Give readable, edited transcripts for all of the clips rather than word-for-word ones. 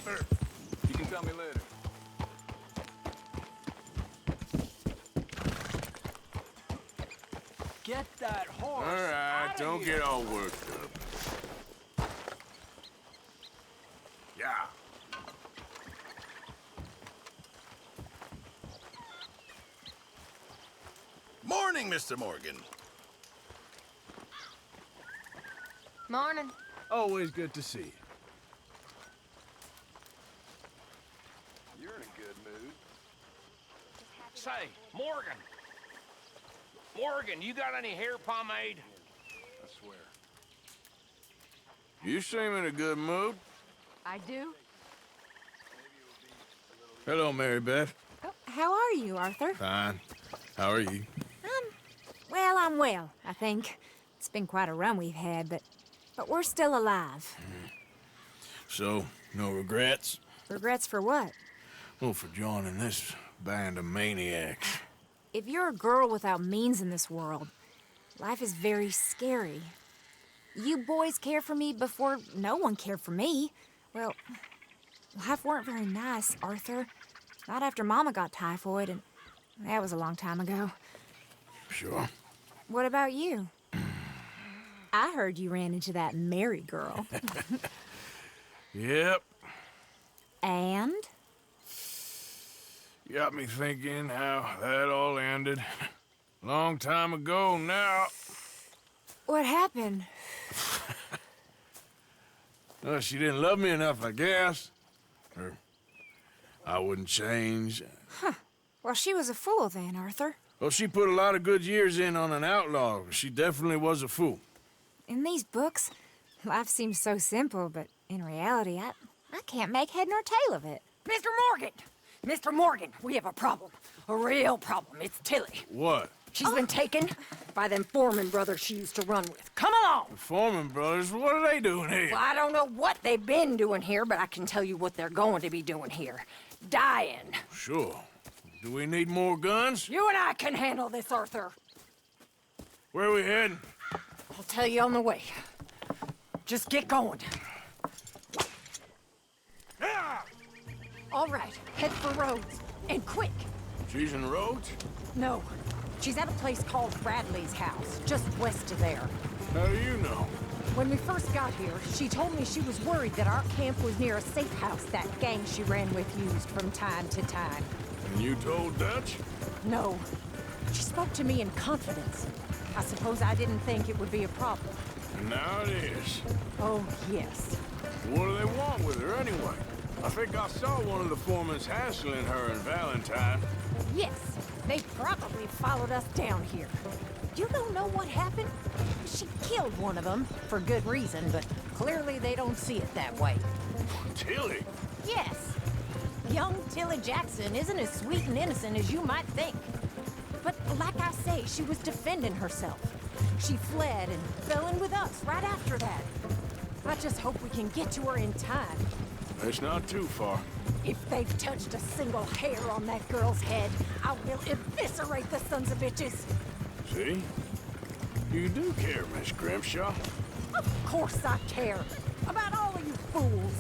You can tell me later. Get that horse. All right, don't get all worked up. Yeah. Morning, Mr. Morgan. Morning. Always good to see you. You're in a good mood. Say, Morgan. Morgan, you got any hair pomade? I swear. You seem in a good mood. I do. Hello, Mary Beth. Oh, how are you, Arthur? Fine. How are you? Well, I'm well, I think. It's been quite a run we've had, but we're still alive. So, no regrets? Regrets for what? Well, for joining this band of maniacs. If you're a girl without means in this world, life is very scary. You boys cared for me before no one cared for me. Well, life weren't very nice, Arthur. Not after Mama got typhoid, and that was a long time ago. Sure. What about you? I heard you ran into that Mary girl. Yep. And? Got me thinking how that all ended. Long time ago now. What happened? Well, she didn't love me enough, I guess. Or I wouldn't change. Well, she was a fool then, Arthur. Well, she put a lot of good years in on an outlaw. She definitely was a fool. In these books, life seems so simple, but in reality, I can't make head nor tail of it. Mr. Morgan! Mr. Morgan, we have a problem. A real problem. It's Tilly. What? She's been taken by them Foreman brothers she used to run with. Come along! The Foreman brothers, what are they doing here? Well, I don't know what they've been doing here, but I can tell you what they're going to be doing here. Dying. Sure. Do we need more guns? You and I can handle this, Arthur. Where are we heading? I'll tell you on the way. Just get going. All right, head for Rhodes. And quick. She's in Rhodes? No, she's at a place called Bradley's house, just west of there. How do you know? When we first got here, she told me she was worried that our camp was near a safe house that gang she ran with used from time to time. And you told Dutch? No. She spoke to me in confidence. I suppose I didn't think it would be a problem. And now it is. Oh, yes. What do they want with her anyway? I think I saw one of the foremans hassling her and Valentine. Yes, they probably followed us down here. You don't know what happened? She killed one of them, for good reason, but clearly they don't see it that way. Tilly? Yes. Young Tilly Jackson isn't as sweet and innocent as you might think. But like I say, she was defending herself. She fled and fell in with us right after that. I just hope we can get to her in time. It's not too far. If they've touched a single hair on that girl's head, I will eviscerate the sons of bitches. See? You do care, Miss Grimshaw. Of course I care. About all of you fools.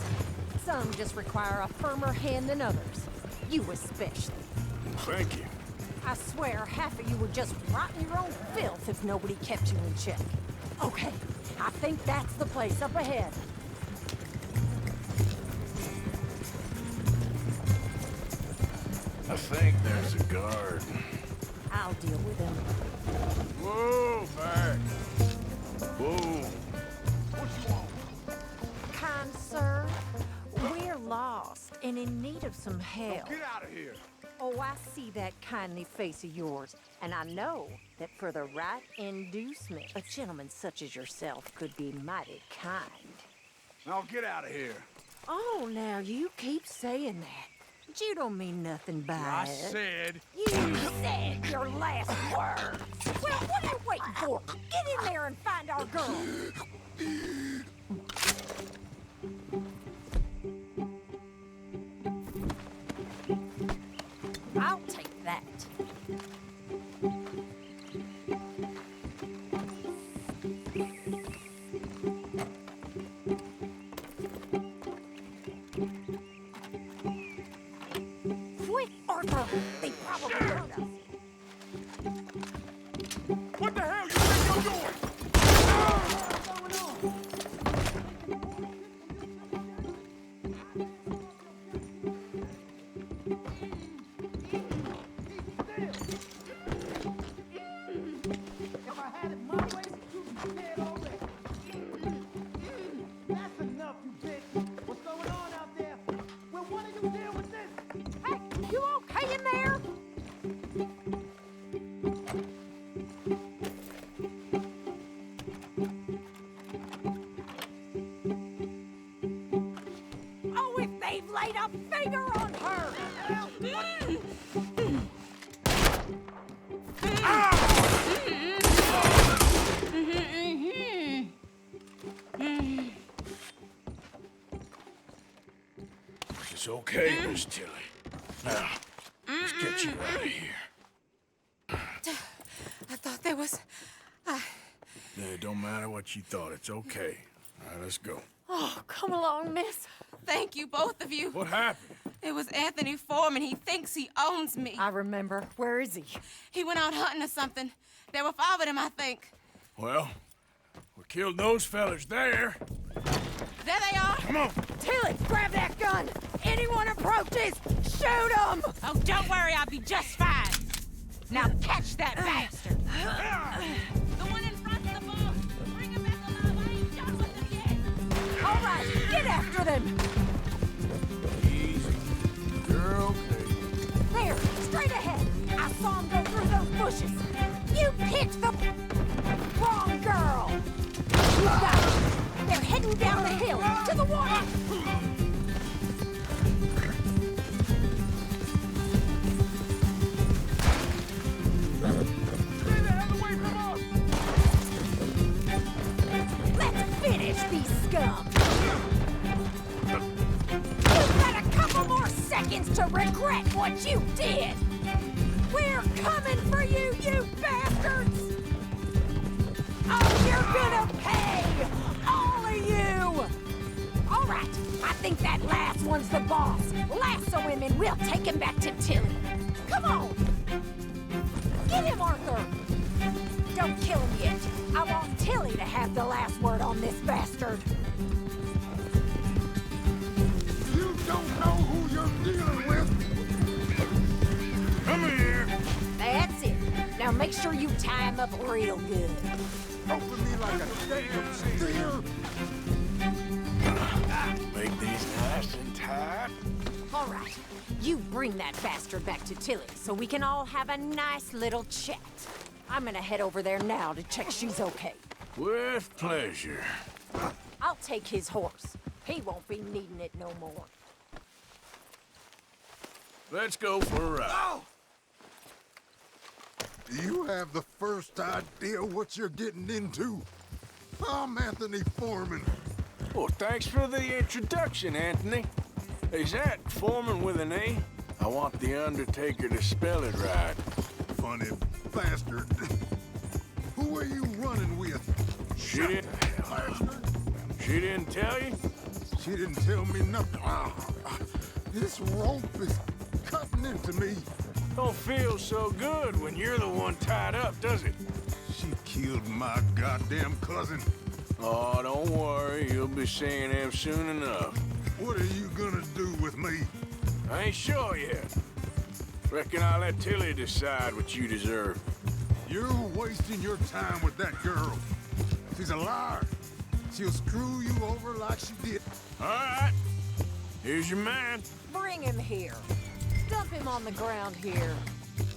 Some just require a firmer hand than others. You especially. Thank you. I swear half of you would just rot in your own filth if nobody kept you in check. Okay, I think that's the place up ahead. I think there's a guard. I'll deal with him. Whoa, back. Whoa. Kind sir, we're lost and in need of some help. Get out of here. Oh, I see that kindly face of yours, and I know that for the right inducement, a gentleman such as yourself could be mighty kind. Now get out of here. Oh, now you keep saying that. But you don't mean nothing by I it. said... You said your last words. Well, what are you waiting for? Get in there and find our girl. I'll take that. off, you bitch! What's going on out there? Will one of you deal with this? Hey, you okay in there? Oh, if they've laid a finger on her! It's okay, Miss Tilly. Now, let's get you out of here. I thought there was... Yeah, it don't matter what you thought. It's okay. All right, let's go. Oh, come along, miss. Thank you, both of you. What happened? It was Anthony Foreman. He thinks he owns me. I remember. Where is he? He went out hunting or something. There were 5 of them, I think. Well, we killed those fellas there. There they are. Come on. Tilly, grab that gun! Anyone approaches, shoot them! Oh, don't worry, I'll be just fine. Now catch that bastard. The one in front of the ball. Bring him back alive. I ain't done with him yet. All right, get after them! Easy. You're okay. There, straight ahead. I saw him go through those bushes. You picked the wrong girl. You got it. They're heading down the hill to the water. Let's finish these scum. You've got a couple more seconds to regret what you did. We're coming for you, you bastards! Oh, you're gonna pay! All of you! All right, I think that last one's the boss. Lasso him and we'll take him back to Tilly. Come on! Get him, Arthur! Don't kill him yet. I want Tilly to have the last word on this bastard. You don't know who you're dealing with. Come here. That's it. Now make sure you tie him up real good. Open me like a damn steer. Make these nice and tight. All right, you bring that bastard back to Tilly so we can all have a nice little chat. I'm gonna head over there now to check she's okay. With pleasure. I'll take his horse. He won't be needing it no more. Let's go for a ride. Do you have the first idea what you're getting into? I'm Anthony Foreman. Well, thanks for the introduction, Anthony. Is that Foreman with an A? I want the Undertaker to spell it right. Funny bastard. Who are you running with? She didn't tell you? She didn't tell me nothing. This rope is cutting into me. Don't feel so good when you're the one tied up, does it? She killed my goddamn cousin. Oh, don't worry. You'll be seeing him soon enough. What are you gonna do with me? I ain't sure yet. Reckon I'll let Tilly decide what you deserve. You're wasting your time with that girl. She's a liar. She'll screw you over like she did. All right. Here's your man. Bring him here. Dump him on the ground here.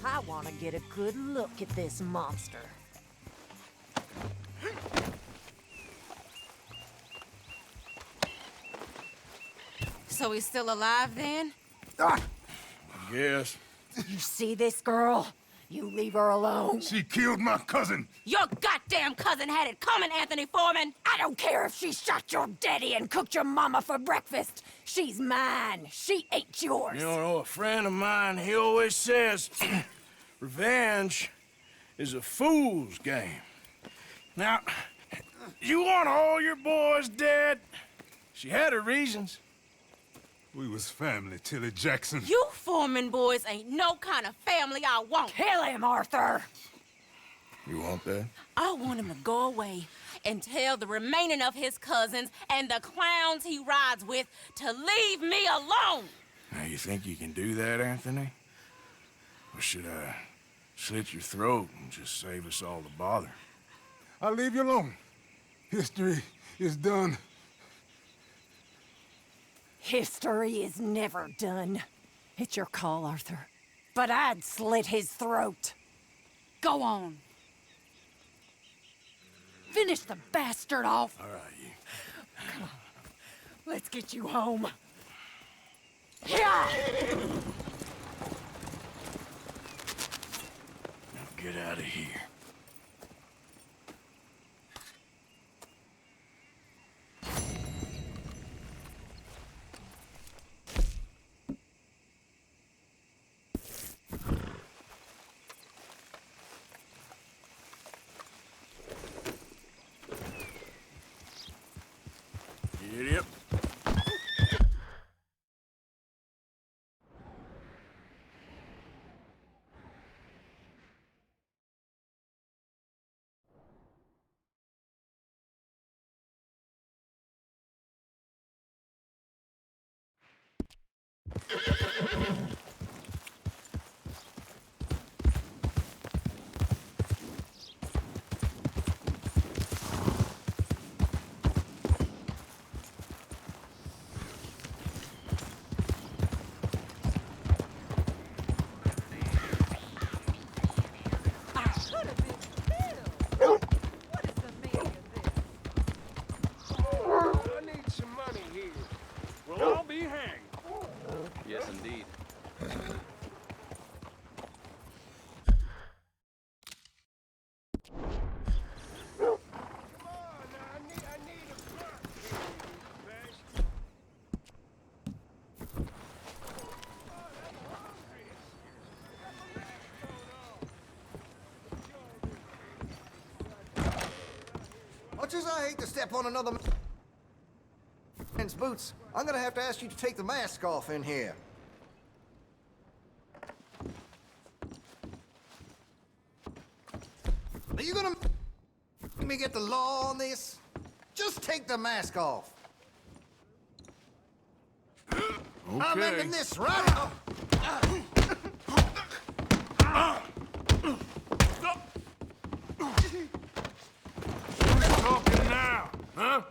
I want to get a good look at this monster. So he's still alive then? Yes. You see this girl? You leave her alone. She killed my cousin. Your goddamn cousin had it coming, Anthony Foreman! I don't care if she shot your daddy and cooked your mama for breakfast. She's mine. She ain't yours. You know, a friend of mine, he always says, revenge is a fool's game. Now, you want all your boys dead? She had her reasons. We was family, Tilly Jackson. You Foreman boys ain't no kind of family I want. Kill him, Arthur. You want that? I want him to go away and tell the remaining of his cousins and the clowns he rides with to leave me alone. Now, you think you can do that, Anthony? Or should I slit your throat and just save us all the bother? I'll leave you alone. History is done. History is never done. It's your call, Arthur. But I'd slit his throat. Go on. Finish the bastard off. All right, you. Come on. Let's get you home. Yeah! Now get out of here. Yep. I need some money here. Well, I'll be hanged. Yes, indeed. Come on, now, I need a buck here, you bastard. Much as I hate to step on another man's boots, I'm gonna have to ask you to take the mask off in here. Are you gonna make me get the law on this? Just take the mask off. I'm ending this right now. Who's talking now, huh?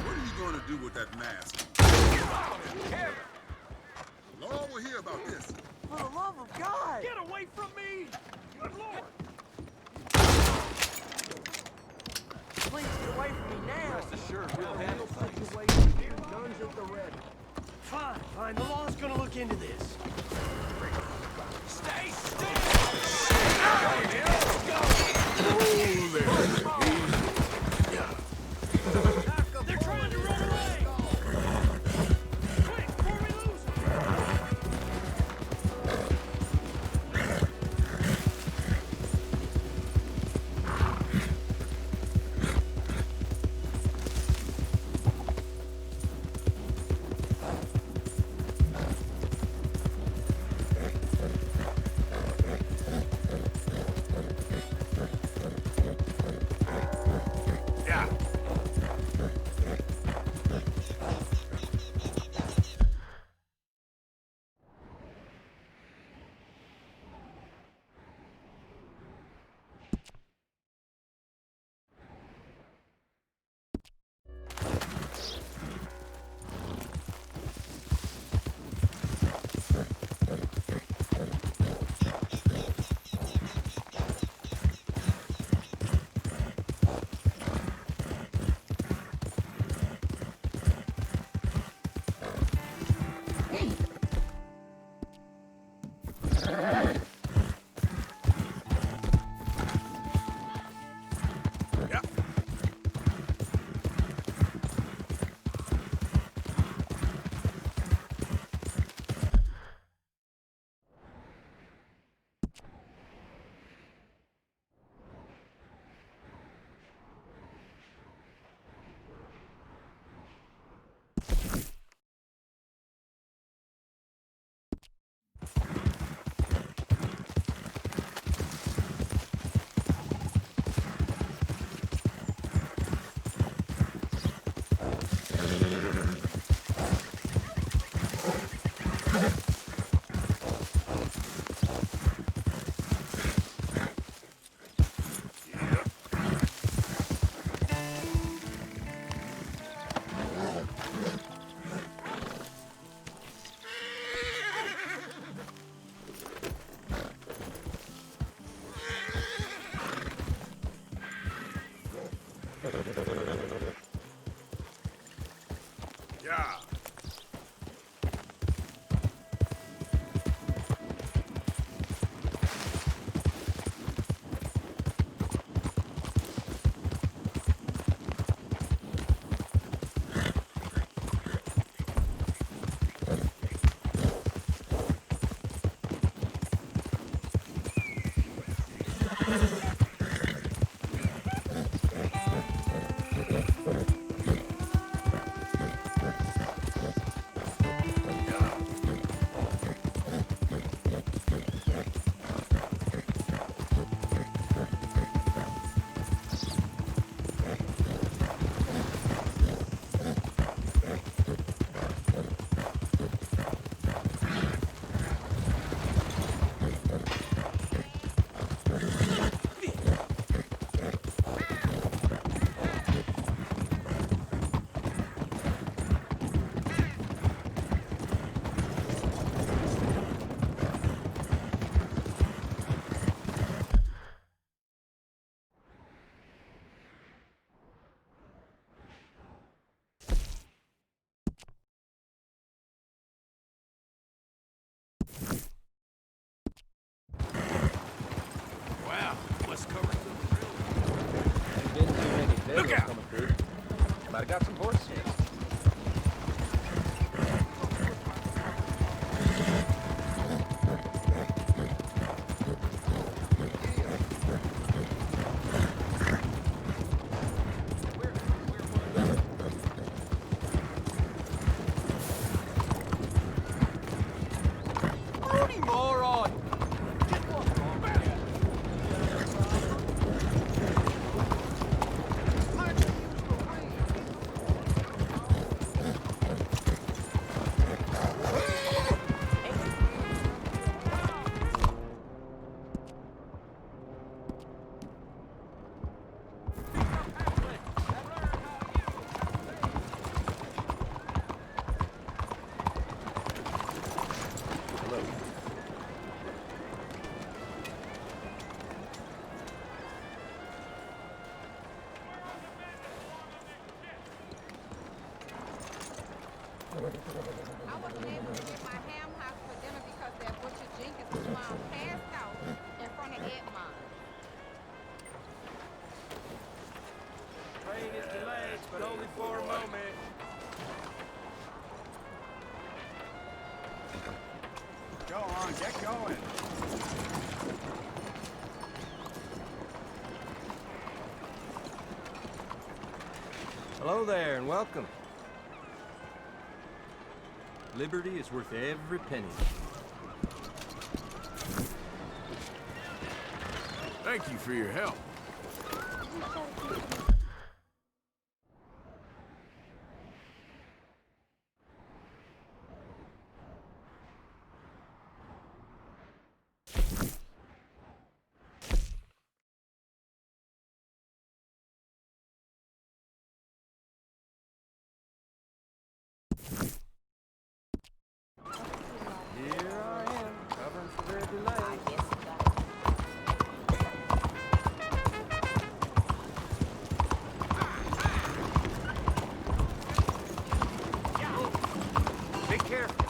What are you gonna do with that mask? The law will hear about this. For the love of God! Get away from me! Good Lord! Please get away from me now! Rest assured, we'll handle things. Situation here, guns at the ready. Fine, fine. The law's gonna look into this. Stay still! Oh, there. They're trying to run away! Quick, before we lose them! Might have got some horse sense. I wasn't able to get my ham house for dinner because that butcher Jenkins was found passed out in front of Edmond. Train is delayed, but only for a moment. Go on, get going. Hello there, and welcome. Liberty is worth every penny. Thank you for your help. Here I am, covering for their delay. Be careful.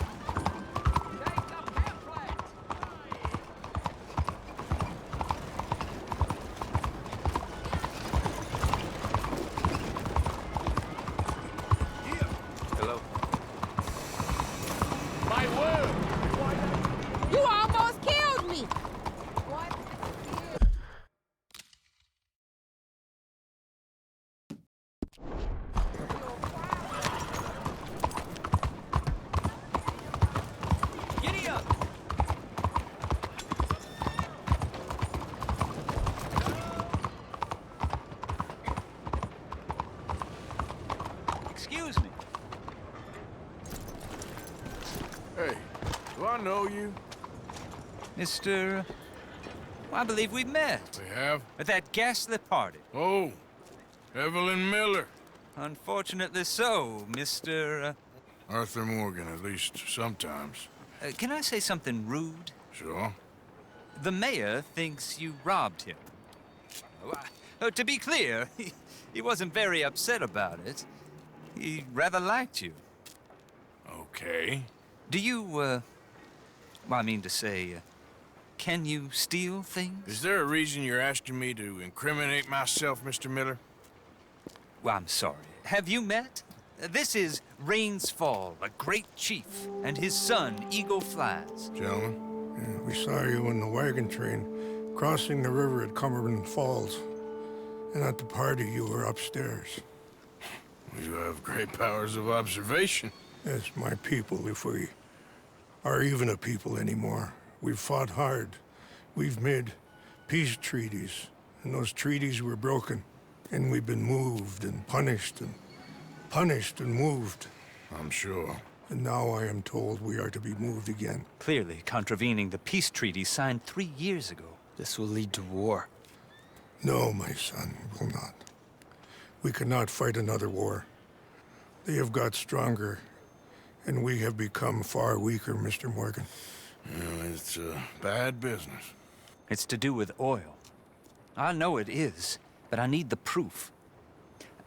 Hello. My word! You almost killed me! What? Giddy up! Excuse me. Hey, do I know you? Mr. I believe we met We have? at that ghastly party. Oh, Evelyn Miller. Unfortunately so, Mr. Arthur Morgan, at least sometimes. Can I say something rude? Sure. The mayor thinks you robbed him. To be clear, he wasn't very upset about it. He rather liked you. Okay. Do you, well, I mean to say, can you steal things? Is there a reason you're asking me to incriminate myself, Mr. Miller? Well, I'm sorry. Have you met? This is Rains Fall, a great chief, and his son, Eagle Flies. Gentlemen, we saw you in the wagon train crossing the river at Cumberland Falls. And at the party, you were upstairs. You have great powers of observation. Yes, my people, if we are even a people anymore. We've fought hard. We've made peace treaties, and those treaties were broken. And we've been moved and punished and moved. I'm sure. And now I am told we are to be moved again. Clearly contravening the peace treaty signed 3 years ago. This will lead to war. No, my son, it will not. We cannot fight another war. They have got stronger, and we have become far weaker, Mr. Morgan. Well, it's bad business. It's to do with oil. I know it is, but I need the proof.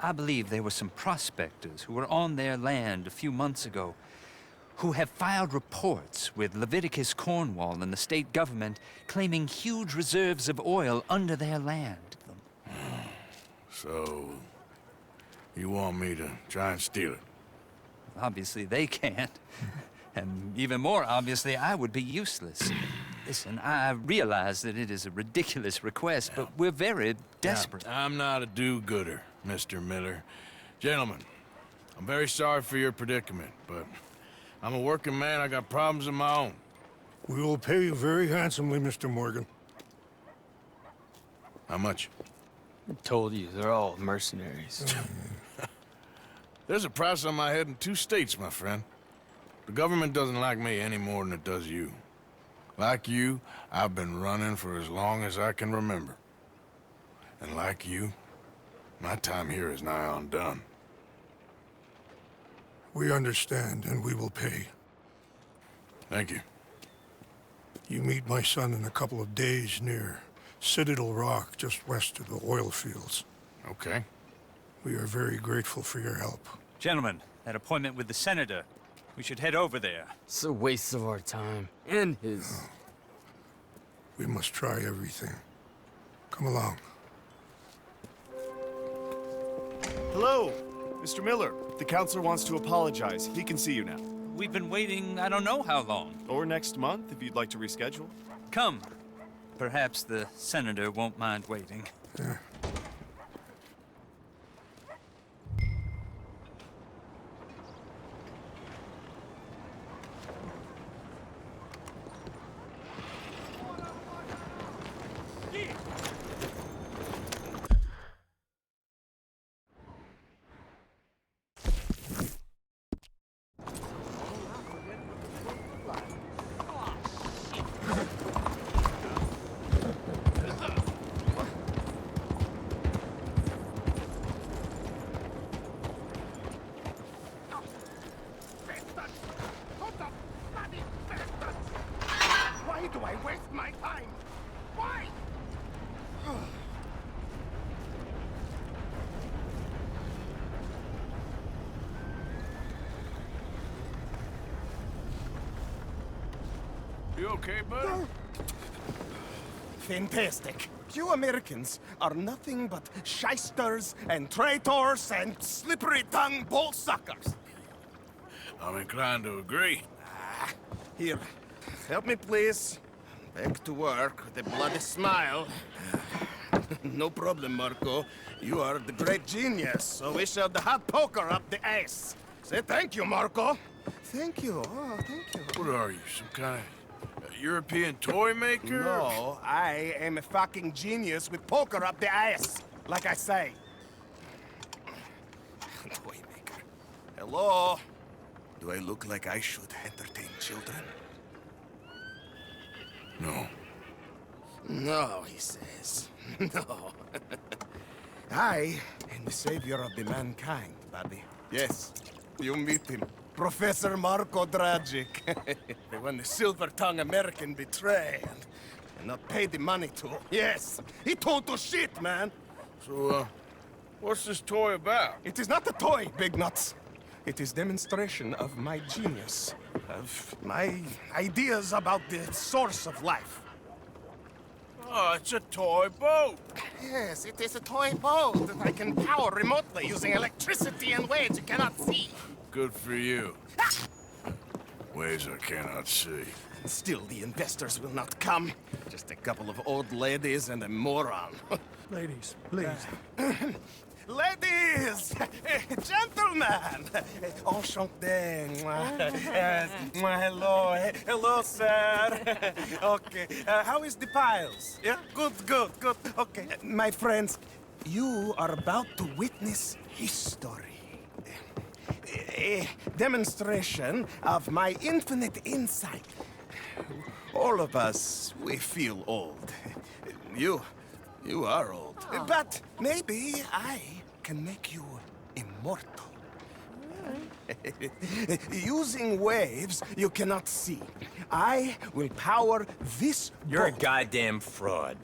I believe there were some prospectors who were on their land a few months ago who have filed reports with Leviticus Cornwall and the state government claiming huge reserves of oil under their land. So, You want me to try and steal it? Obviously, they can't. And even more obviously, I would be useless. Listen, I realize that it is a ridiculous request, but we're very desperate. Now, I'm not a do-gooder, Mr. Miller. Gentlemen, I'm very sorry for your predicament, but I'm a working man. I got problems of my own. We will pay you very handsomely, Mr. Morgan. How much? I told you, they're all mercenaries. There's a price on my head in 2 states, my friend. The government doesn't like me any more than it does you. Like you, I've been running for as long as I can remember. And like you, my time here is nigh on done. We understand, and we will pay. Thank you. You meet my son in a couple of days near Citadel Rock, just west of the oil fields. Okay. We are very grateful for your help. Gentlemen, that appointment with the senator. We should head over there. It's a waste of our time. And his. We must try everything. Come along. Hello, Mr. Miller. The counselor wants to apologize. He can see you now. We've been waiting I don't know how long. Or next month, if you'd like to reschedule. Come. Perhaps the senator won't mind waiting. Yeah. Why do I waste my time? Why? You okay, bud? Fantastic. You Americans are nothing but shysters and traitors and slippery-tongued bull suckers. I'm inclined to agree. Here, help me, please. Back to work with a bloody smile. No problem, Marco. You are the great genius, so we shall the hot poker up the ass. Say thank you, Marco. Thank you. Oh, thank you. What are you, some kind of European toy maker? No, I am a fucking genius with poker up the ass, like I say. Toy maker. Hello? Do I look like I should entertain children? No. No, he says. No. I am the savior of the mankind, buddy. Yes, you meet him. Professor Marco Dragic. The one the silver-tongued American betray and not pay the money to. Yes, he told us shit, man. So, what's this toy about? It is not a toy, Big Nuts. It is demonstration of my genius, of my ideas about the source of life. Oh, it's a toy boat. Yes, it is a toy boat that I can power remotely using electricity in ways you cannot see. Good for you. Ways I cannot see. Still, the investors will not come. Just a couple of old ladies and a moron. Ladies, please. Ladies! Gentlemen! Enchanté. Hello. Hello, sir. Okay. How is the piles? Yeah? Good. Okay. My friends, you are about to witness history. A demonstration of my infinite insight. All of us, we feel old. You are old. But maybe I can make you immortal. Using waves you cannot see, I will power this You're a boat. goddamn fraud.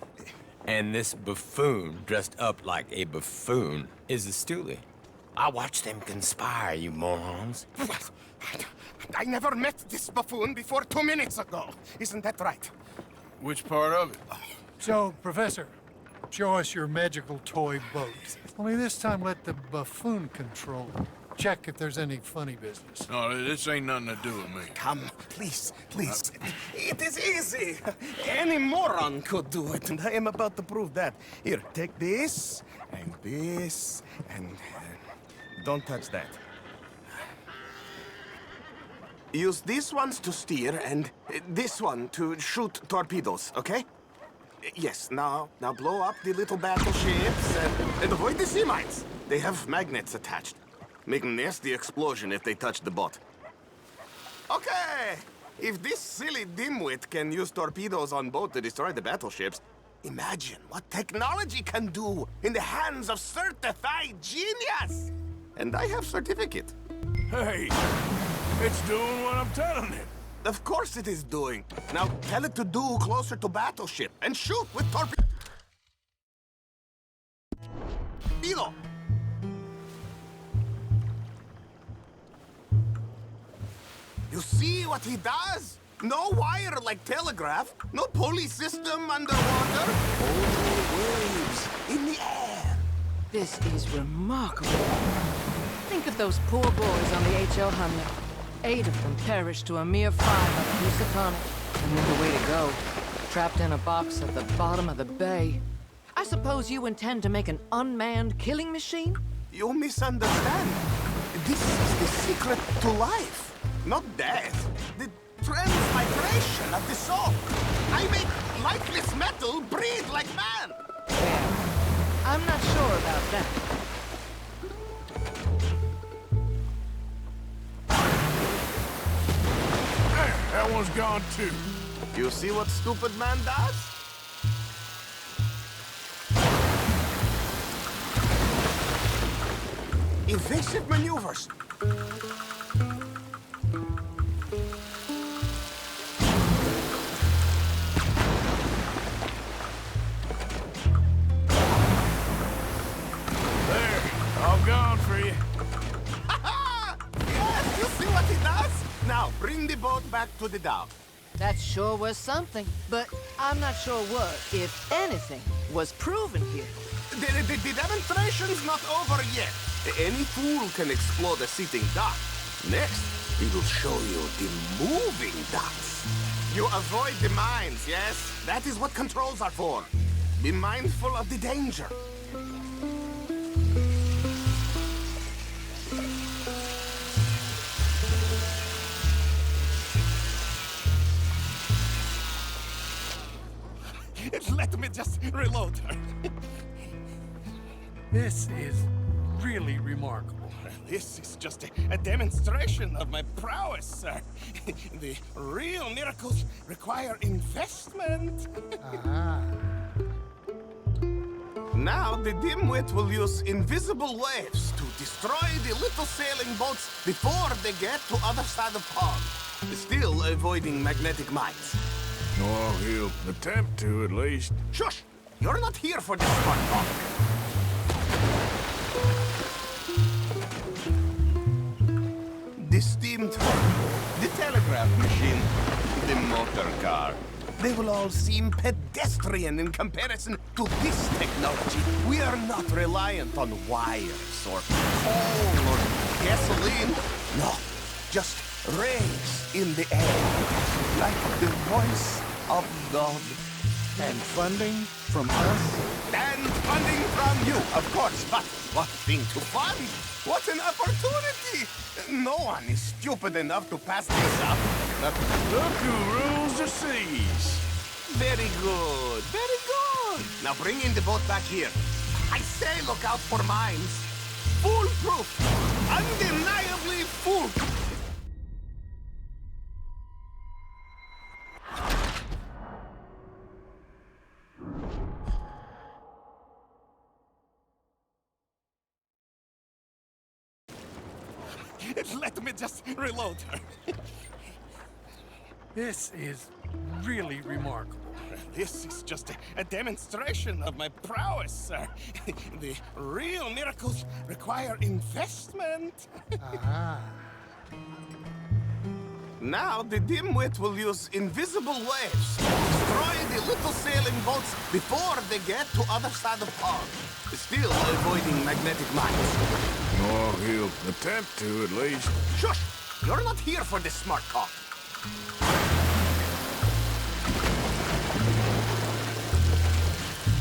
And this buffoon, dressed up like a buffoon, is a stoolie. I watched them conspire, you morons. I never met this buffoon before 2 minutes ago. Isn't that right? Which part of it? So, Professor, Show us your magical toy boat. Only this time let the buffoon control it. Check if there's any funny business. No, this ain't nothing to do with me. Come, please, please. It is easy. Any moron could do it, and I am about to prove that. Here, take this, and don't touch that. Use these ones to steer, and this one to shoot torpedoes, okay? Yes, now blow up the little battleships, and avoid the sea mines. They have magnets attached. Make a nasty explosion if they touch the boat. Okay! If this silly dimwit can use torpedoes on boat to destroy the battleships, imagine what technology can do in the hands of certified genius! And I have certificate. Hey, it's doing what I'm telling it. Of course it is doing. Now tell it to do closer to battleship and shoot with torpedo. You see what he does? No wire like telegraph, no pulley system underwater, only waves in the air. This is remarkable. Think of those poor boys on the H.L. Hunley. 8 of them perished to a mere 5 on the Housatonic. And with the way to go, trapped in a box at the bottom of the bay. I suppose you intend to make an unmanned killing machine? You misunderstand. This is the secret to life. Not death. The transmigration of the soul. I make lifeless metal breathe like man. Well, I'm not sure about that. There, that one's gone too. You see what stupid man does? Evasive maneuvers. Gone for you. Yes, you see what he does? Now, bring the boat back to the dock. That sure was something, but I'm not sure what, if anything, was proven here. The demonstration's not over yet. Any fool can explode a sitting dock. Next, he will show you the moving docks. You avoid the mines, yes? That is what controls are for. Be mindful of the danger. Let me just reload her. This is really remarkable. This is just a demonstration of my prowess, sir. The real miracles require investment. Now the dimwit will use invisible waves to destroy the little sailing boats before they get to other side of pond, still avoiding magnetic mines. Well, he'll attempt to, at least. Shush! You're not here for this smart talk. The steam turbine, the telegraph machine, the motor car. They will all seem pedestrian in comparison to this technology. We are not reliant on wires or coal or gasoline. No, just rays in the air, like the voice of God. And funding from us? And funding from you, of course. But what thing to fund? What an opportunity! No one is stupid enough to pass this up. Look who rules the seas. Very good, very good. Now bring in the boat back here. I say look out for mines. Foolproof. Undeniably foolproof. Let me just reload her. This is really remarkable. This is just a demonstration of my prowess, sir. The real miracles require investment. Now the dimwit will use invisible waves to destroy the little sailing sailing boats before they get to other side of pond. Still avoiding magnetic mines. Oh, he'll attempt to, at least. Shush! You're not here for this smart talk.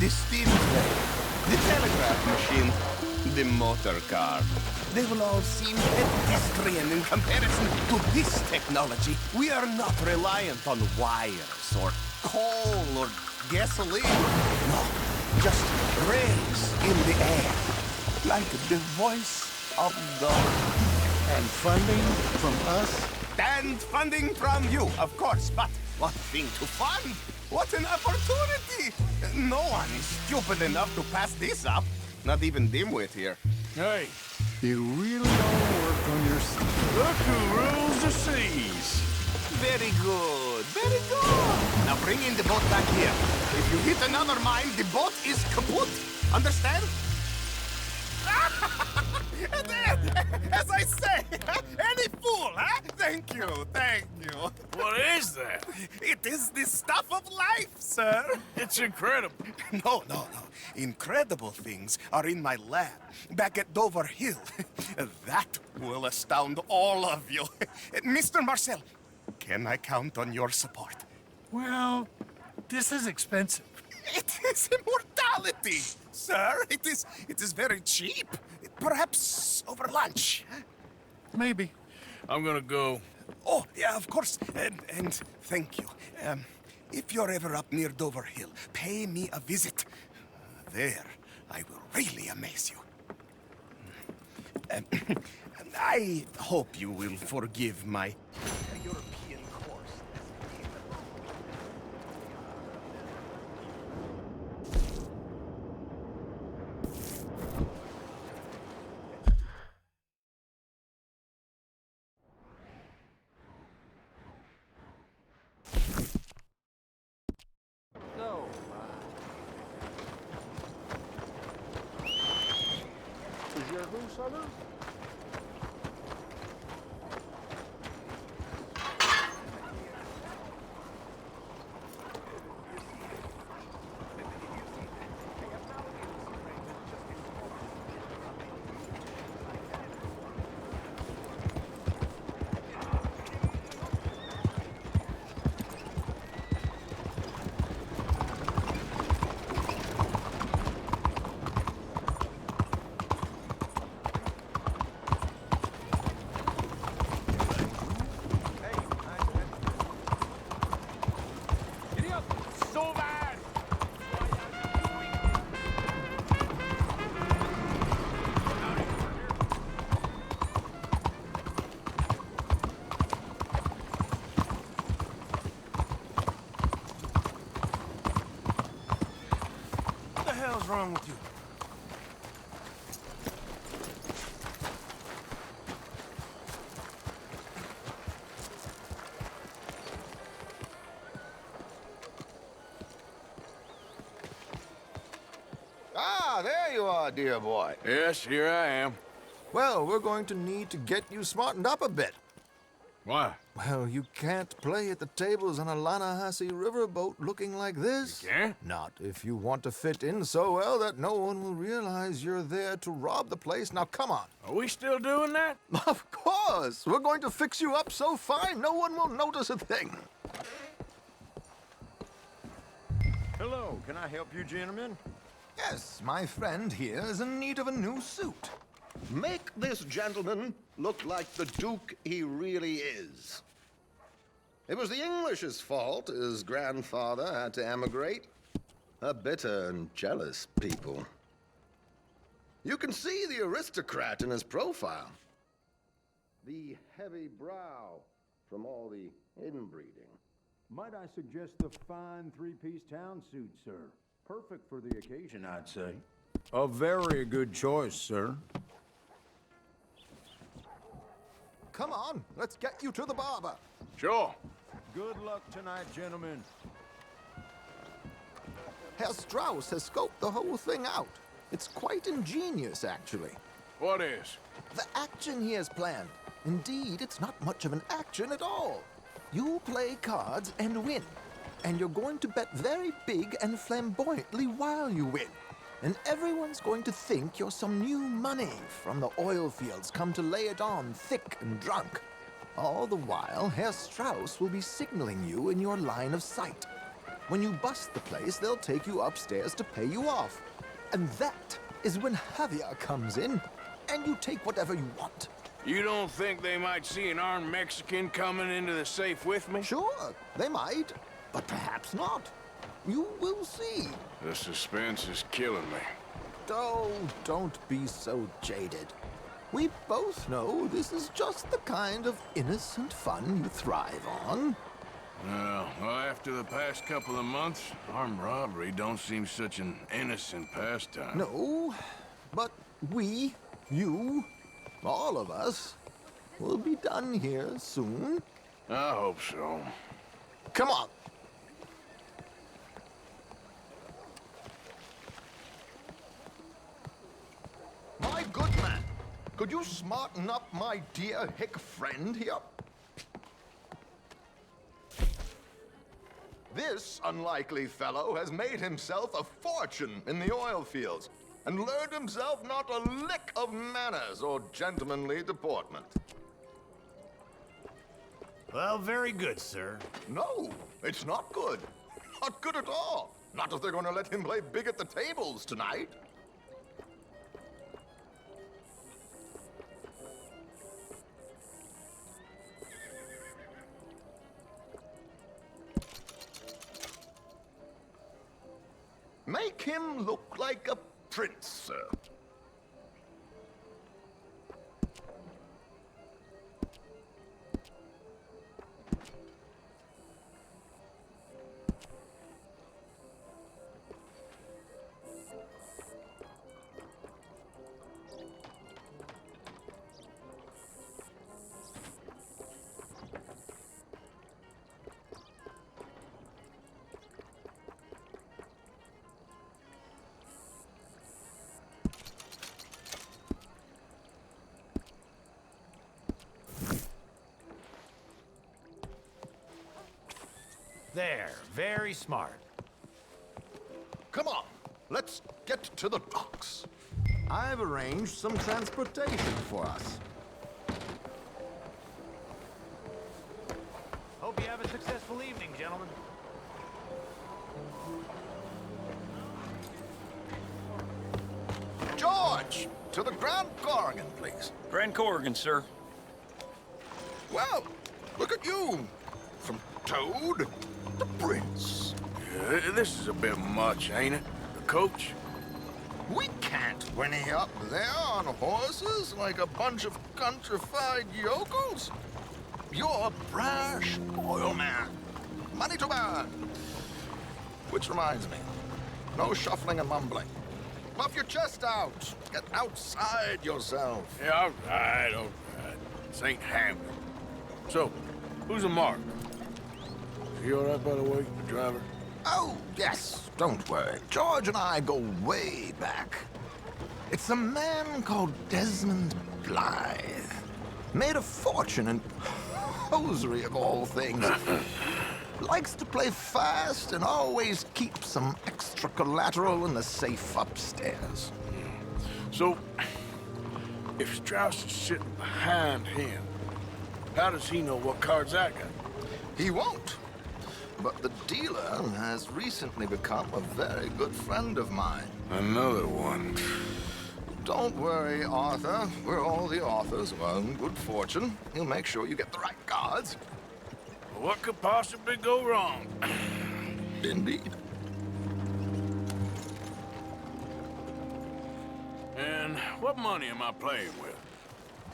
The steam train, the telegraph machine, the motor car. They will all seem pedestrian in comparison to this technology. We are not reliant on wires or coal or gasoline. No, just rays in the air, like the voice of God. And funding from us? And funding from you, of course, but one thing to fund. What an opportunity! No one is stupid enough to pass this up. Not even Dimwit here. Hey. You really don't work on your... Look who rules the seas. Very good, very good. Now bring in the boat back here. If you hit another mine, the boat is kaput. Understand? As I say, any fool, huh? Thank you, thank you. What is that? It is the stuff of life, sir. It's incredible. No. Incredible things are in my lab, back at Dover Hill. That will astound all of you. Mr. Marcel, can I count on your support? Well, this is expensive. It is immortality, sir. It is very cheap. Perhaps over lunch. Maybe. I'm gonna go. Oh, yeah, of course. And thank you. If you're ever up near Dover Hill, pay me a visit. There, I will really amaze you. I hope you will forgive my European course. What's wrong with you? Ah, there you are, dear boy. Yes, here I am. Well, we're going to need to get you smartened up a bit. Why? Well, you can't play at the tables on a Lannahechee riverboat looking like this. You can't? Not if you want to fit in so well that no one will realize you're there to rob the place. Now, come on. Are we still doing that? Of course. We're going to fix you up so fine, no one will notice a thing. Hello, can I help you, gentlemen? Yes, my friend here is in need of a new suit. Make this gentleman look like the Duke he really is. It was the English's fault his grandfather had to emigrate. A bitter and jealous people. You can see the aristocrat in his profile. The heavy brow from all the inbreeding. Might I suggest the fine three-piece town suit, sir? Perfect for the occasion, I'd say. A very good choice, sir. Come on, let's get you to the barber. Sure. Good luck tonight, gentlemen. Herr Strauss has scoped the whole thing out. It's quite ingenious, actually. What is? The action he has planned. Indeed, it's not much of an action at all. You play cards and win. And you're going to bet very big and flamboyantly while you win. And everyone's going to think you're some new money from the oil fields come to lay it on thick and drunk. All the while, Herr Strauss will be signaling you in your line of sight. When you bust the place, they'll take you upstairs to pay you off. And that is when Javier comes in, and you take whatever you want. You don't think they might see an armed Mexican coming into the safe with me? Sure, they might, but perhaps not. You will see. The suspense is killing me. Oh, don't be so jaded. We both know this is just the kind of innocent fun you thrive on. Well, after the past couple of months, armed robbery don't seem such an innocent pastime. No, but we, you, all of us, will be done here soon. I hope so. Come on. My good man, could you smarten up my dear hick friend here? This unlikely fellow has made himself a fortune in the oil fields and learned himself not a lick of manners or gentlemanly deportment. Well, very good, sir. No, it's not good. Not good at all. Not if they're going to let him play big at the tables tonight. Make him look like a prince, sir. There, very smart. Come on, let's get to the docks. I've arranged some transportation for us. Hope you have a successful evening, gentlemen. George, to the Grand Corrigan, please. Grand Corrigan, sir. Well, look at you. From Toad to Prince. Yeah, this is a bit much, ain't it? The coach? We can't whinny up there on horses like a bunch of countrified yokels. You're a brash oil man. Money to burn. Which reminds me, no shuffling and mumbling. Puff your chest out. Get outside yourself. Yeah, all right. This ain't happening. So, who's a mark? Is he all right, by the way, the driver? Oh, yes. Don't worry. George and I go way back. It's a man called Desmond Blythe. Made a fortune in hosiery of all things. Likes to play fast and always keeps some extra collateral in the safe upstairs. So, if Strauss is sitting behind him, how does he know what cards I got? He won't. But the dealer has recently become a very good friend of mine. Another one. Don't worry, Arthur. We're all the authors of our own good fortune. He'll make sure you get the right cards. What could possibly go wrong? Indeed. And what money am I playing with?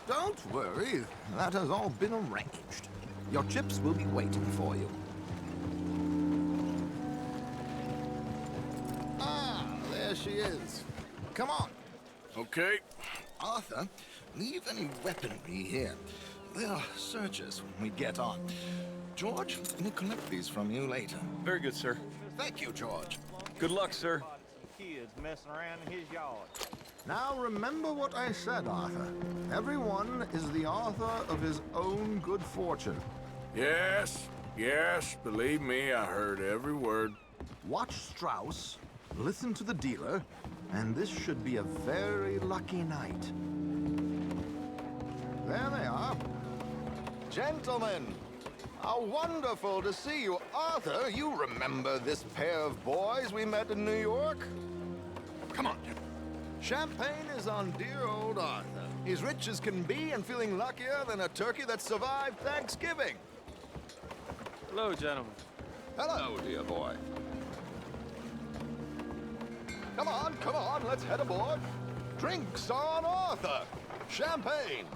Don't worry. That has all been arranged. Your chips will be waiting for you. Ah, there she is. Come on. Okay. Arthur, leave any weaponry here. They'll search us when we get on. George, we'll collect these from you later. Very good, sir. Thank you, George. Good luck, sir. Kids messing around in his yard. Now remember what I said, Arthur. Everyone is the author of his own good fortune. Yes, Yes, believe me, I heard every word. Watch Strauss, listen to the dealer, and this should be a very lucky night. There they are. Gentlemen, how wonderful to see you. Arthur, you remember this pair of boys we met in New York? Come on. Champagne is on dear old Arthur. He's rich as can be and feeling luckier than a turkey that survived Thanksgiving. Hello, gentlemen. Hello, dear boy. Come on, let's head aboard. Drinks on Arthur. Champagne.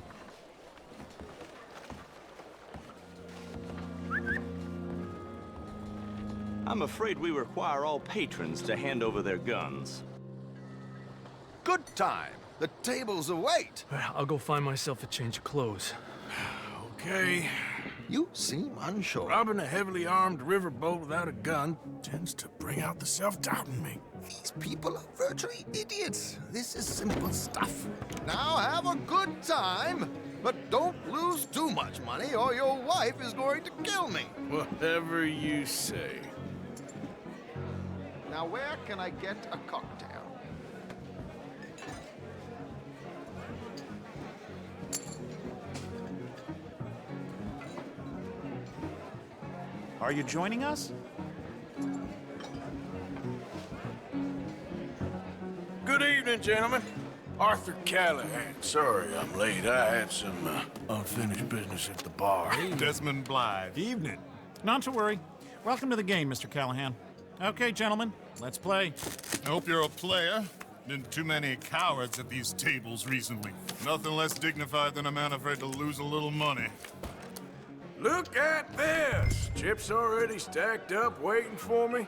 I'm afraid we require all patrons to hand over their guns. Good time. The tables await. I'll go find myself a change of clothes. Okay. You seem unsure. Robbing a heavily armed riverboat without a gun tends to bring out the self-doubt in me. These people are virtually idiots. This is simple stuff. Now have a good time, but don't lose too much money or your wife is going to kill me. Whatever you say. Now where can I get a cocktail? Are you joining us? Good evening, gentlemen. Arthur Callahan. Sorry I'm late. I had some unfinished business at the bar. Desmond Blythe. Evening. Not to worry. Welcome to the game, Mr. Callahan. Okay, gentlemen, let's play. I hope you're a player. Been too many cowards at these tables recently. Nothing less dignified than a man afraid to lose a little money. Look at this! Chips already stacked up, waiting for me.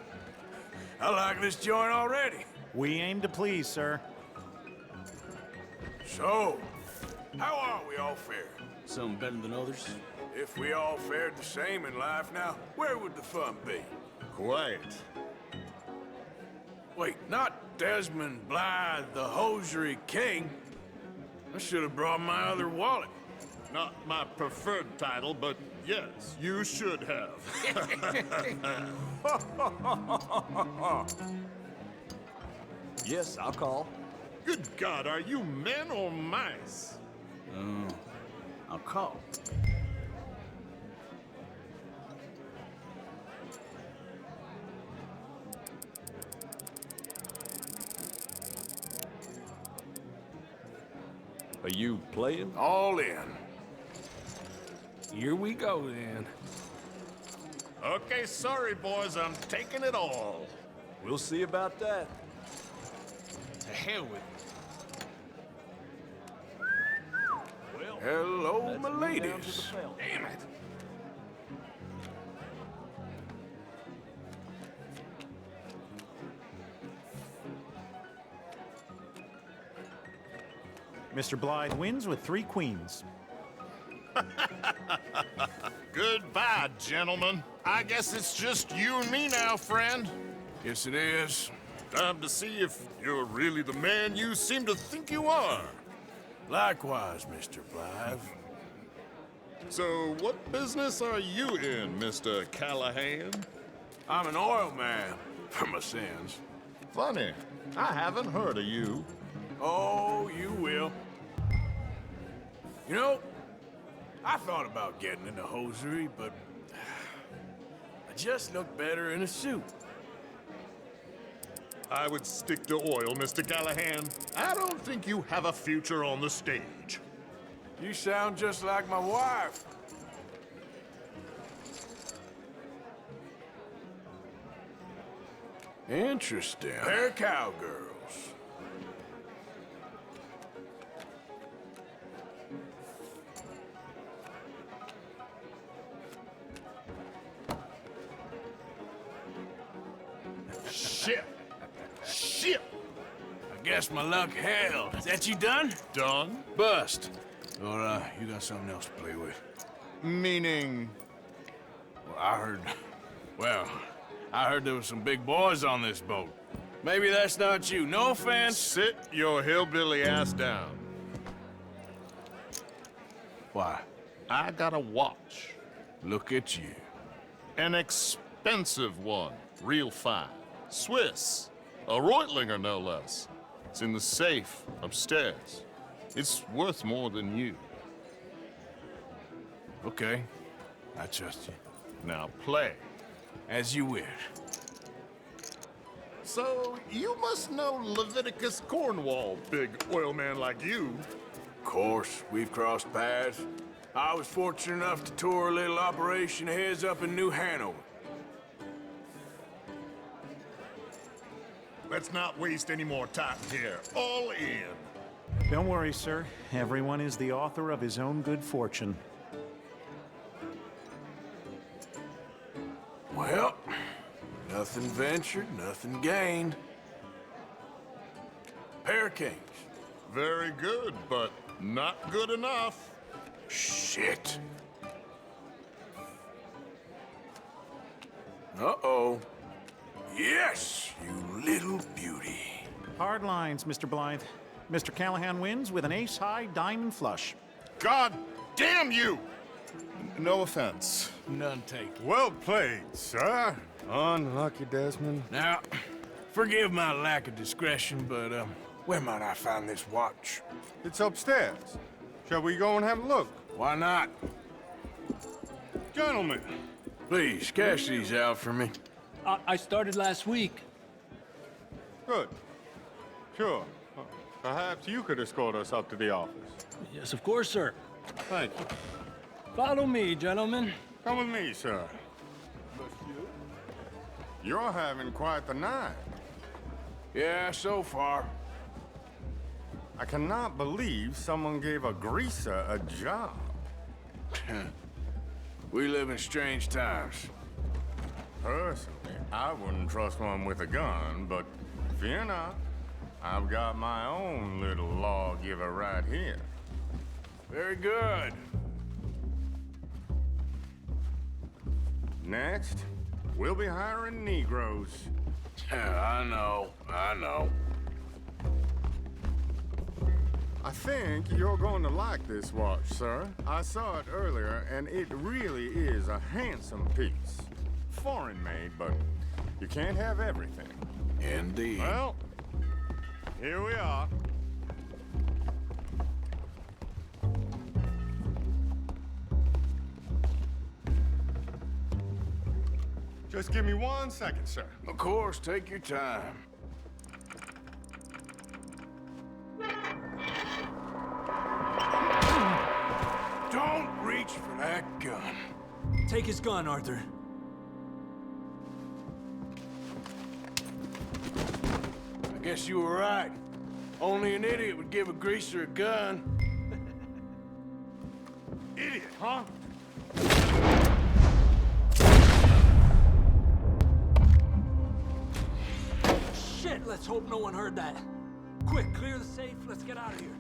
I like this joint already. We aim to please, sir. So, how are we all faring? Some better than others. If we all fared the same in life now, where would the fun be? Quiet. Wait, not Desmond Blythe, the hosiery king. I should have brought my other wallet. Not my preferred title, but yes, you should have. Yes, I'll call. Good God, are you men or mice? I'll call. Are you playing? All in. Here we go, then. Okay, sorry, boys, I'm taking it all. We'll see about that. To hell with it. Well, Hello, my let's move down to ladies. the bell. Damn it. Mr. Blythe wins with 3 queens. Goodbye, gentlemen. I guess it's just you and me now, friend. Yes, it is. Time to see if you're really the man you seem to think you are. Likewise, Mr. Blythe. So, what business are you in, Mr. Callahan? I'm an oil man, for my sins. Funny, I haven't heard of you. Oh, you will. You know, I thought about getting into hosiery, but I just look better in a suit. I would stick to oil, Mr. Callahan. I don't think you have a future on the stage. You sound just like my wife. Interesting. They're cowgirls. Shit! Shit! I guess my luck held. Is that you done? Done? Bust. Or, you got something else to play with? Meaning? Well, I heard there was some big boys on this boat. Maybe that's not you. No offense. Sit your hillbilly ass down. Why? I got a watch. Look at you. An expensive one. Real fine. Swiss. A Reutlinger, no less. It's in the safe upstairs. It's worth more than you. Okay. I trust you. Now play. As you wish. So, you must know Leviticus Cornwall, big oil man like you. Of course, we've crossed paths. I was fortunate enough to tour a little operation of his up in New Hanover. Let's not waste any more time here. All in. Don't worry, sir. Everyone is the author of his own good fortune. Well, nothing ventured, nothing gained. Pair of kings. Very good, but not good enough. Shit. Uh-oh. Yes, you little beauty. Hard lines, Mr. Blythe. Mr. Callahan wins with an ace-high diamond flush. God damn you! No offense. None taken. Well played, sir. Unlucky, Desmond. Now, forgive my lack of discretion, but, where might I find this watch? It's upstairs. Shall we go and have a look? Why not? Gentlemen. Please, cash these out for me. I started last week. Good. Sure. Perhaps you could escort us up to the office. Yes, of course, sir. Thank you. Follow me, gentlemen. Come with me, sir. You're having quite the night. Yeah, so far. I cannot believe someone gave a greaser a job. We live in strange times. Personally, I wouldn't trust one with a gun, but fear not. I've got my own little lawgiver right here. Very good. Next, we'll be hiring Negroes. I know. I think you're going to like this watch, sir. I saw it earlier, and it really is a handsome piece. Foreign made, but you can't have everything. Indeed. Well, here we are. Just give me 1 second, sir. Of course, take your time. Don't reach for that gun. Take his gun, Arthur. I guess you were right. Only an idiot would give a greaser a gun. Idiot, huh? Shit, let's hope no one heard that. Quick, clear the safe, let's get out of here.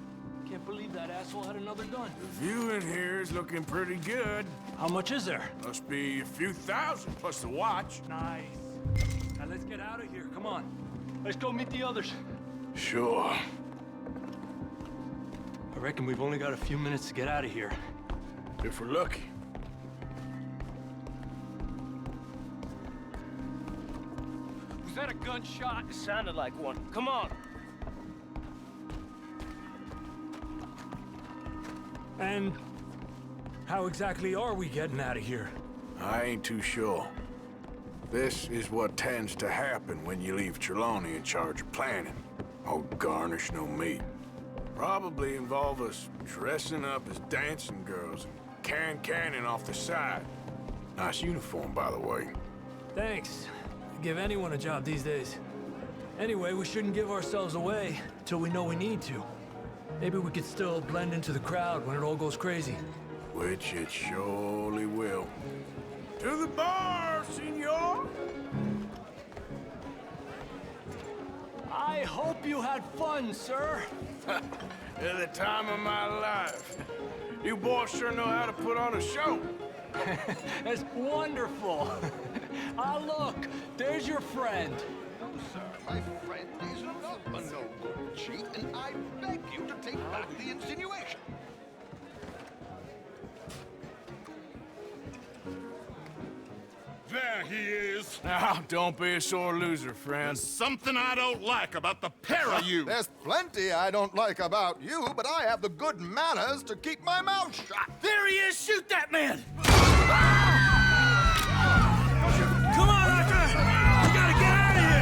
Can't believe that asshole had another gun. The view in here is looking pretty good. How much is there? Must be a few thousand plus the watch. Nice. Now let's get out of here, come on. Let's go meet the others. Sure. I reckon we've only got a few minutes to get out of here. If we're lucky. Was that a gunshot? It sounded like one. Come on. And how exactly are we getting out of here? I ain't too sure. This is what tends to happen when you leave Trelawney in charge of planning. Oh, garnish no meat. Probably involve us dressing up as dancing girls and canning off the side. Nice uniform, by the way. Thanks. Give anyone a job these days. Anyway, we shouldn't give ourselves away till we know we need to. Maybe we could still blend into the crowd when it all goes crazy. Which it surely will. To the bar, senor! I hope you had fun, sir. At the time of my life. You boys sure know how to put on a show. That's wonderful. Ah, look, there's your friend. No, sir, my friend is not a no-good cheat, and I beg you to take back the insinuation. he is. Now, don't be a sore loser, friend. There's something I don't like about the pair of you. There's plenty I don't like about you, but I have the good manners to keep my mouth shut. There he is! Shoot that man! Come on, Arthur! We gotta get out of here!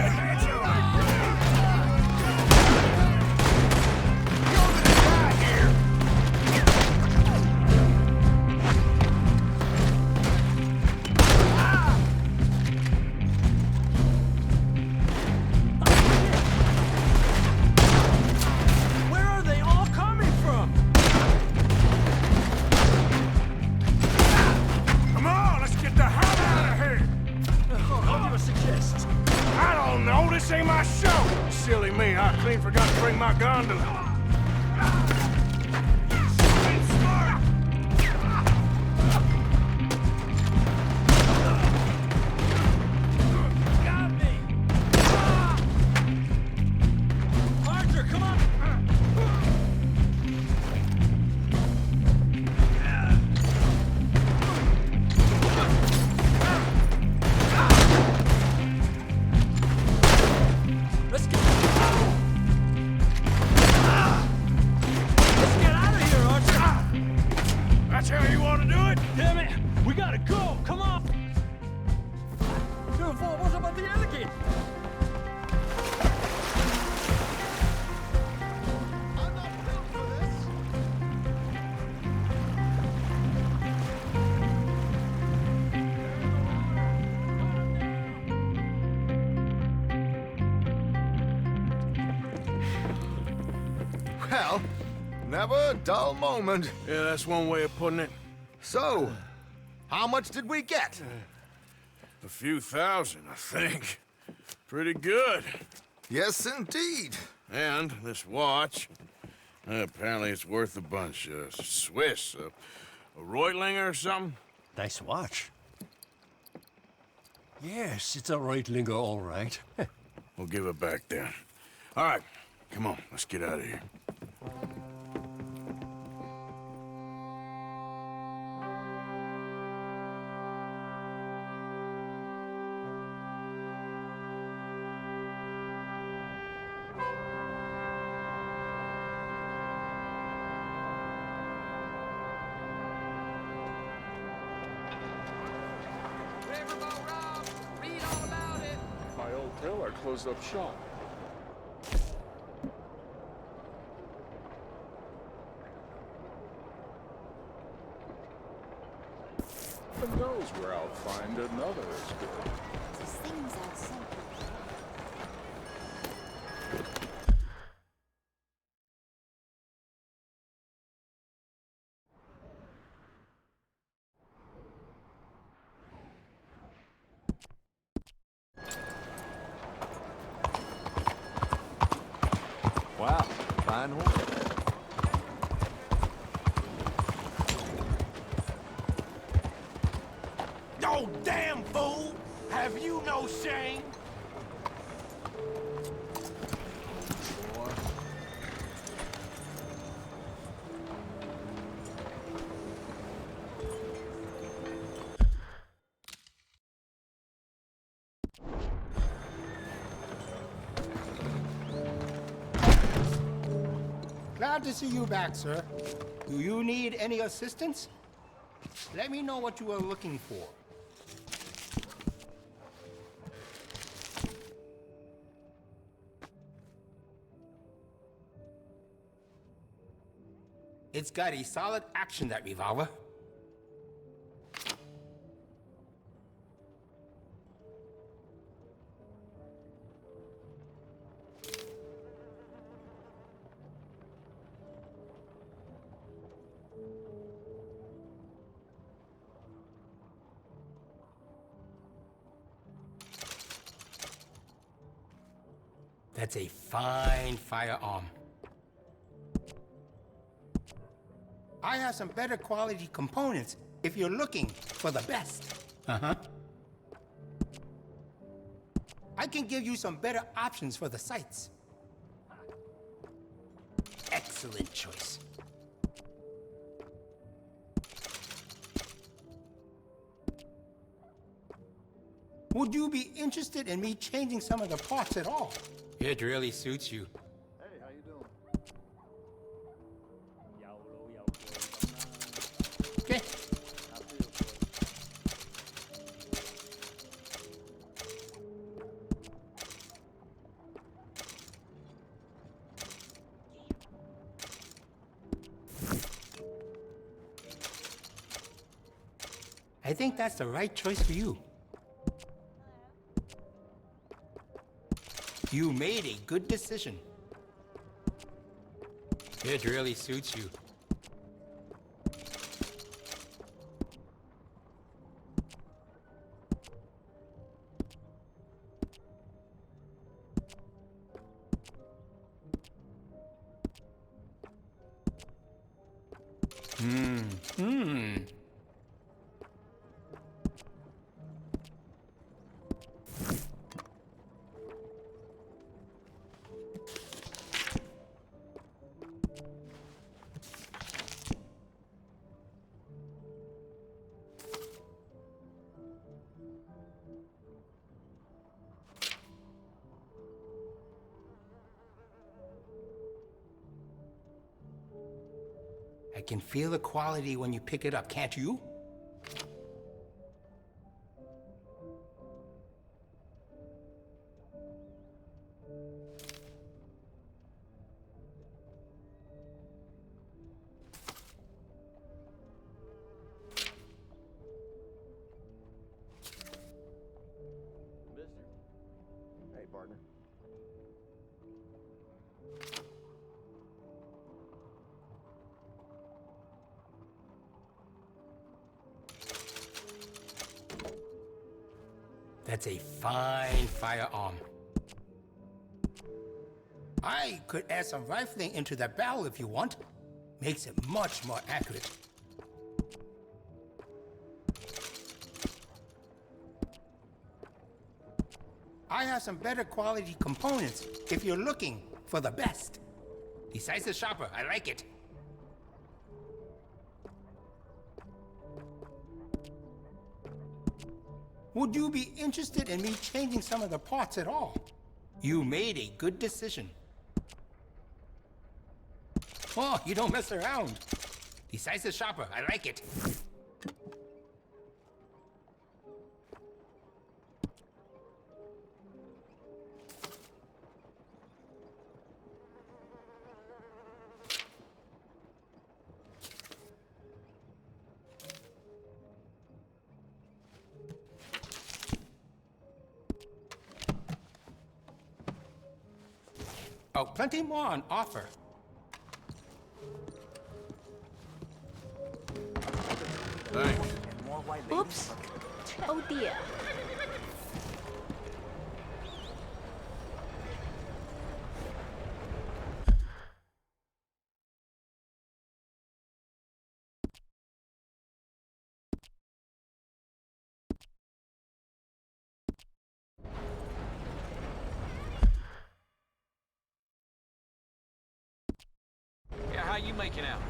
Where are they all coming from? Come on, let's get the hell out of here! What do you suggest? I don't know, this ain't my show! Silly me, I clean forgot to bring my gondola. Got me! Archer, come on! Let's get out of here, Archer! That's how you want to do it? Damn it! We gotta go! Come on! What about the other kid? I'm not built for this. Well, never a dull moment. Yeah, that's one way of putting it. So, how much did we get? A few thousand, I think. Pretty good. Yes, indeed. And this watch, apparently it's worth a bunch. Swiss, a Reutlinger or something? Nice watch. Yes, it's a Reutlinger, all right. We'll give it back then. All right, come on, let's get out of here. My old tailor closed up shop. Who knows where I'll find another as good. These things are simple. Wow, fine horse. Oh, damn fool! Have you no shame? Glad to see you back, sir. Do you need any assistance? Let me know what you are looking for. It's got a solid action, that revolver. That's a fine firearm. I have some better quality components if you're looking for the best. Uh-huh. I can give you some better options for the sights. Excellent choice. Would you be interested in me changing some of the parts at all? It really suits you. Hey, how you doing? Okay. I think that's the right choice for you. You made a good decision. It really suits you. I can feel the quality when you pick it up, can't you? Hey, partner. That's a fine firearm. I could add some rifling into the barrel if you want. Makes it much more accurate. I have some better quality components if you're looking for the best. Besides the sharper, I like it. Would you be interested in me changing some of the parts at all? You made a good decision. Oh, you don't mess around. Besides the sharper, I like it. Oh, plenty more on offer. Thanks. Oops. Oh dear. Yeah, how you making out?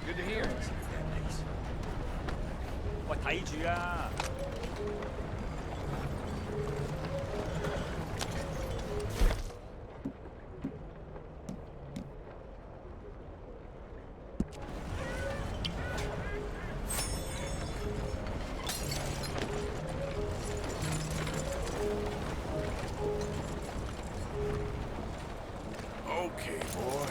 Good to hear. 喂，睇住啊！ Okay, boy.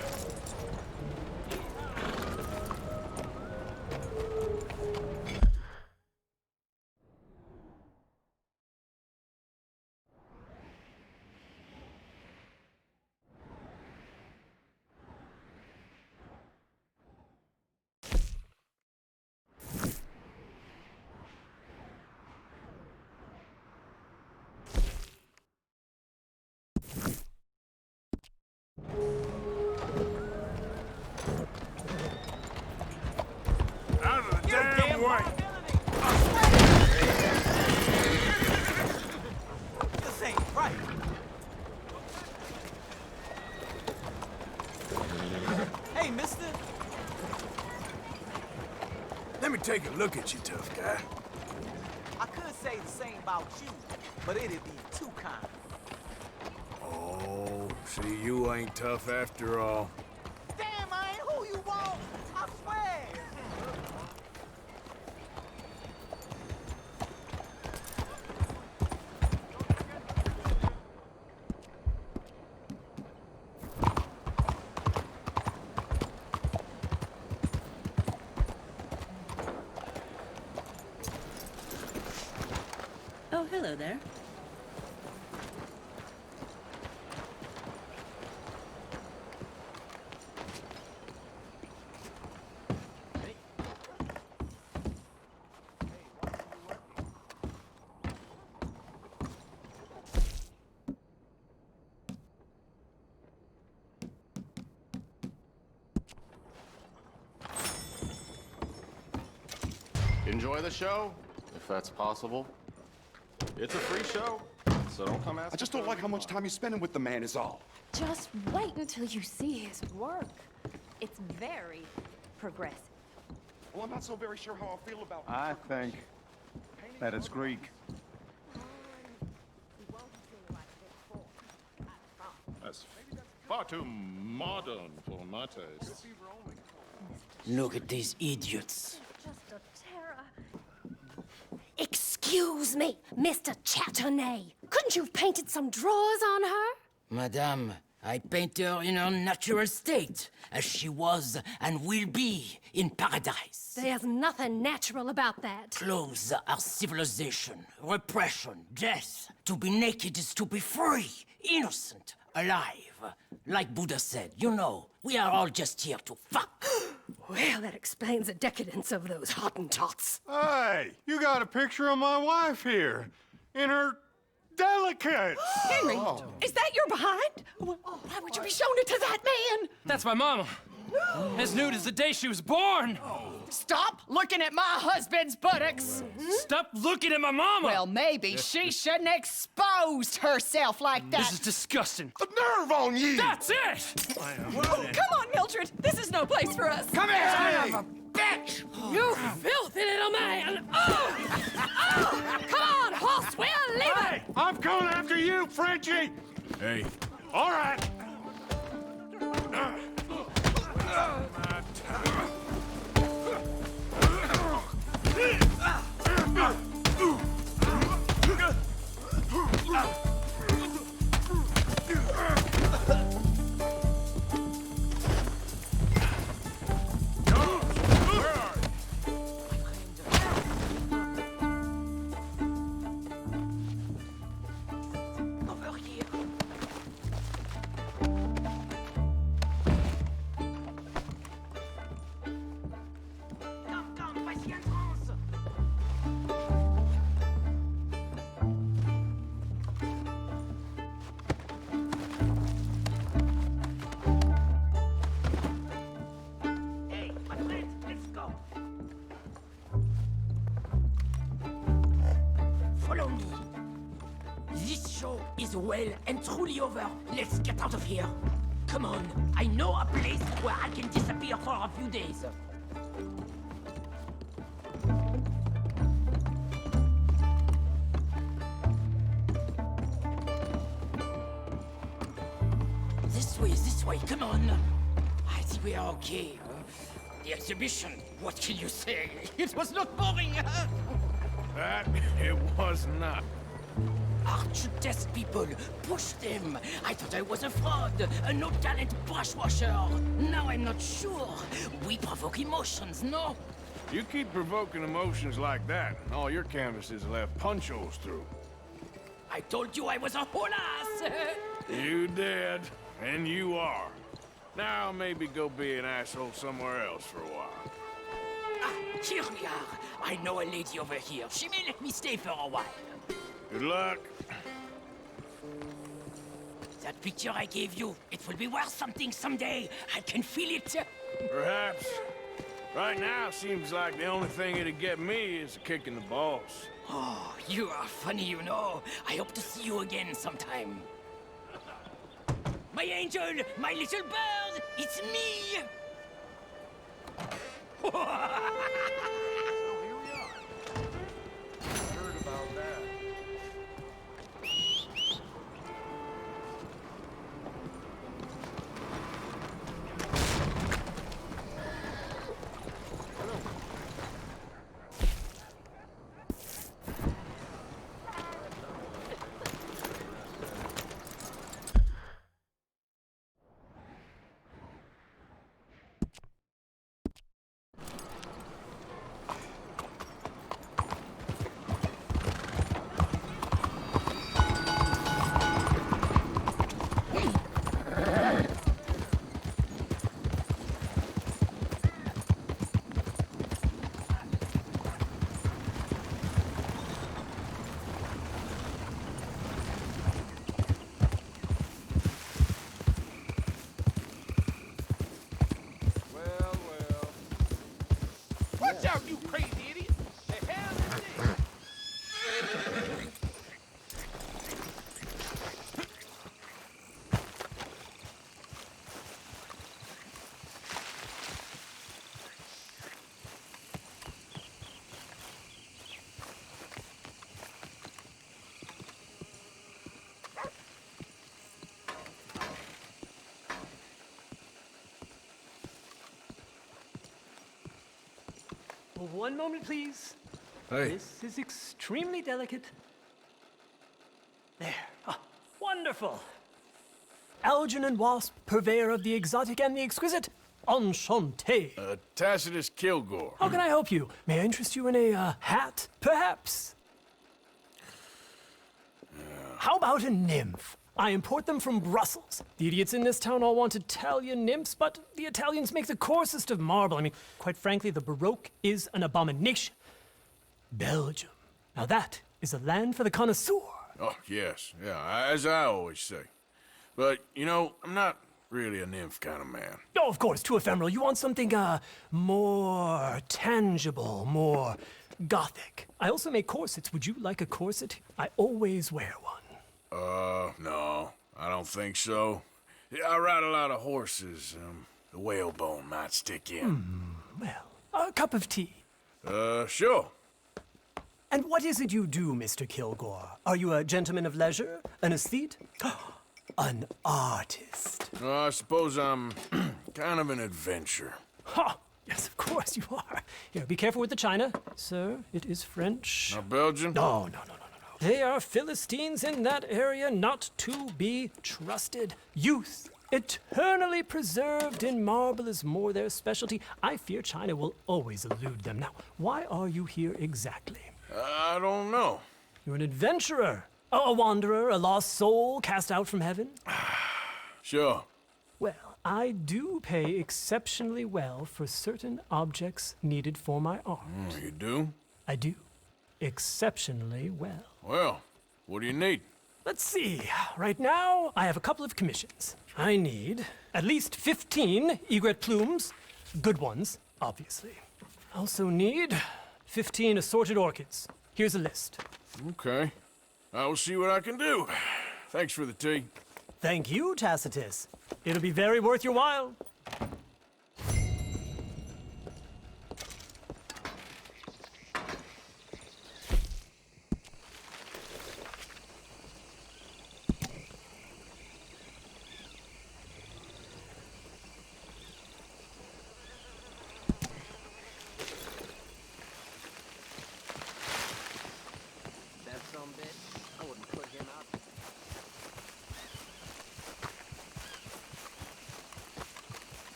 Let me take a look at you, tough guy. I could say the same about you, but it'd be too kind. Oh, see, you ain't tough after all. Damn, I ain't who you want. I swear. Oh, hello there. Enjoy the show, if that's possible. It's a free show, so don't come asking. I just don't like how much time you're spending with the man is all. Just wait until you see his work. It's very progressive. Well, I'm not so very sure how I feel about I think that it's Greek. That's far too modern for my taste. Look at these idiots. Just a terror. Excuse me, Mr. Chatternet. Couldn't you have painted some drawers on her? Madame, I paint her in her natural state, as she was and will be in paradise. There's nothing natural about that. Clothes are civilization, repression, death. To be naked is to be free, innocent, alive. Like Buddha said, you know, we are all just here to fuck. Well, that explains the decadence of those Hottentots. Hey, you got a picture of my wife here in her delicates. Henry, is that your behind? Why would you be showing it to that man? That's my mama. As nude as the day she was born. Stop looking at my husband's buttocks. Stop looking at my mama. Well, maybe she shouldn't have exposed herself like that. This is disgusting. The nerve on you! That's it! Come on, Mildred. This is no place for us. Come here! Son of a bitch! You filthy little man! Oh! Oh! Come on, horse, we'll leave Hey, it! I'm coming after you, Frenchie! Hey. All right. Over here. Come, voici un trance. Hey, my friends, let's go. Follow me. This show is well and truly over. Let's get out of here. Come on, I know a place where I can disappear for a few days. This way, come on. I think we are okay. The exhibition, what can you say? It was not boring. That it was not. Art should test people, push them. I thought I was a fraud, a no-talent brush washer. Now I'm not sure. We provoke emotions, no? You keep provoking emotions like that, and all your canvases left punch holes through. I told you I was a whole ass. You did, and you are. Now maybe go be an asshole somewhere else for a while. Ah, here we are. I know a lady over here. She may let me stay for a while. Good luck. That picture I gave you, it will be worth something someday. I can feel it. Perhaps. Right now, seems like the only thing it'd get me is a kick in the balls. Oh, you are funny, you know. I hope to see you again sometime. My angel, my little bird, it's me! One moment, please. Hey. This is extremely delicate. There. Ah, wonderful. Algernon Wasp, purveyor of the exotic and the exquisite. Enchanté. Tacitus Kilgore. How can I help you? May I interest you in a hat, perhaps? How about a nymph? I import them from Brussels. The idiots in this town all want Italian nymphs, but the Italians make the coarsest of marble. I mean, quite frankly, the Baroque is an abomination. Belgium. Now that is a land for the connoisseur. Oh, yes. Yeah, as I always say. But, you know, I'm not really a nymph kind of man. Oh, of course, too ephemeral. You want something, more tangible, more gothic. I also make corsets. Would you like a corset? I always wear one. No, I don't think so. Yeah, I ride a lot of horses. The whalebone might stick in. Well, a cup of tea. Sure. And what is it you do, Mr. Kilgore? Are you a gentleman of leisure? An aesthete? An artist? I suppose I'm kind of an adventurer. Ha! Yes, of course you are. Here, be careful with the china. Sir, it is French. Not Belgian? No. They are Philistines in that area, not to be trusted. Youth, eternally preserved in marble, is more their specialty. I fear China will always elude them. Now, why are you here exactly? I don't know. You're an adventurer. A wanderer, a lost soul cast out from heaven? Sure. Well, I do pay exceptionally well for certain objects needed for my art. You do? I do. Exceptionally well. Well, what do you need? Let's see. Right now, I have a couple of commissions. I need at least 15 egret plumes. Good ones, obviously. I also need 15 assorted orchids. Here's a list. Okay. I will see what I can do. Thanks for the tea. Thank you, Tacitus. It'll be very worth your while.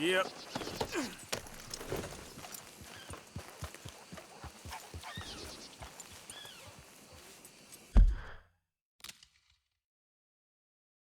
Yep.